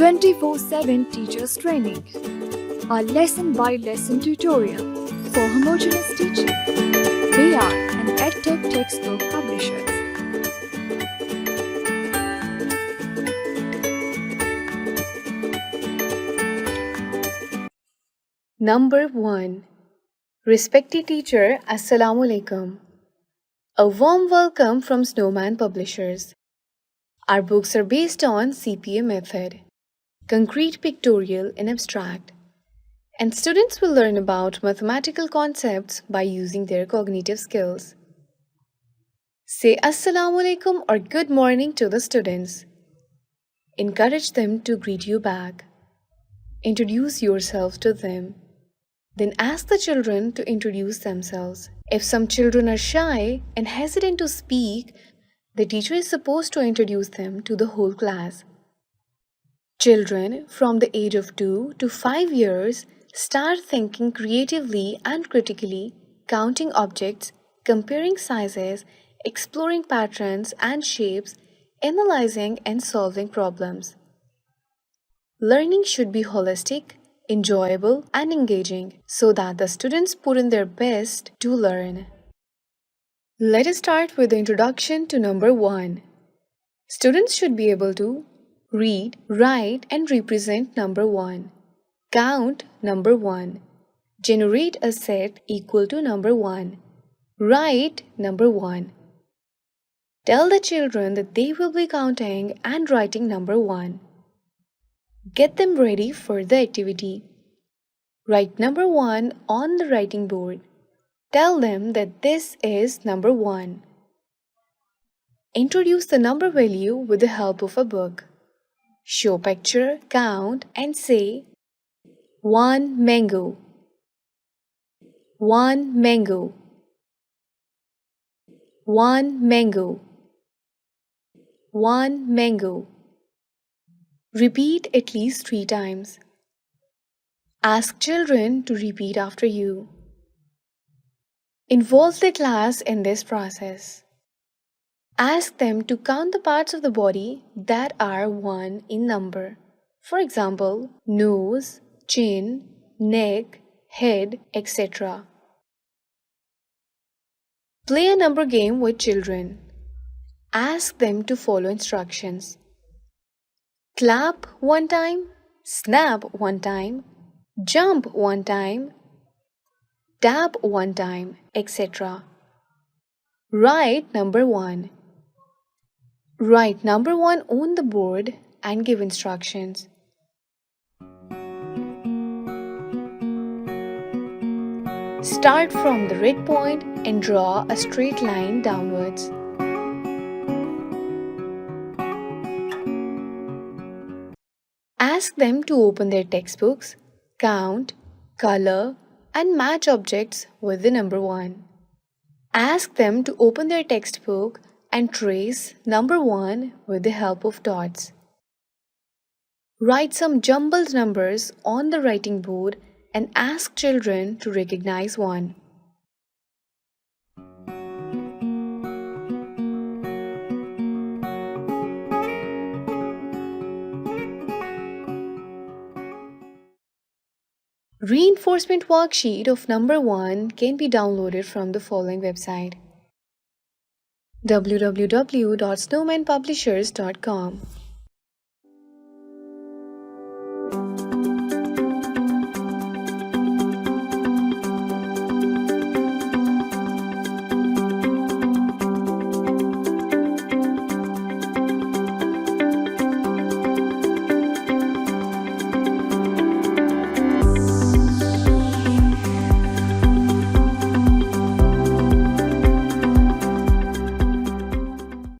24/7 teachers training. Our lesson by lesson tutorial for homogeneous teaching. We are an EdTech textbook publishers. Number 1. Respected teacher, Assalamu Alaikum. A warm welcome from Snowman Publishers. Our books are based on CPA method, concrete pictorial and abstract, and students will learn about mathematical concepts by using their cognitive skills. Say Assalamu Alaikum or good morning to the students. Encourage them to greet you back. Introduce yourself to them. Then ask the children to introduce themselves. If some children are shy and hesitant to speak, the teacher is supposed to introduce them to the whole class. Children from the age of 2 to 5 years start thinking creatively and critically, counting objects, comparing sizes, exploring patterns and shapes, analyzing and solving problems. Learning should be holistic, enjoyable, and engaging so that the students put in their best to learn. Let us start with the introduction to number 1. Students should be able to read, write, and represent number 1, count number 1, generate a set equal to number 1, write number 1. Tell the children that they will be counting and writing number 1. Get them ready for the activity. Write number 1 on the writing board. Tell them that this is number 1. Introduce the number value with the help of a book. Show picture, count, and say 1 mango, 1 mango, 1 mango, 1 mango. Repeat at least 3 times. Ask children to repeat after you. Involve the class in this process. Ask them to count the parts of the body that are 1 in number. For example, nose, chin, neck, head, etc. Play a number game with children. Ask them to follow instructions. Clap 1 time, snap 1 time, jump 1 time, tap 1 time, etc. Write number 1. Write number 1 on the board and give instructions. Start from the red point and draw a straight line downwards. Ask them to open their textbooks, count, color, and match objects with the number 1. Ask them to open their textbook and trace number 1 with the help of dots. Write some jumbled numbers on the writing board and ask children to recognize 1. Reinforcement worksheet of number 1 can be downloaded from the following website: www.snowmanpublishers.com.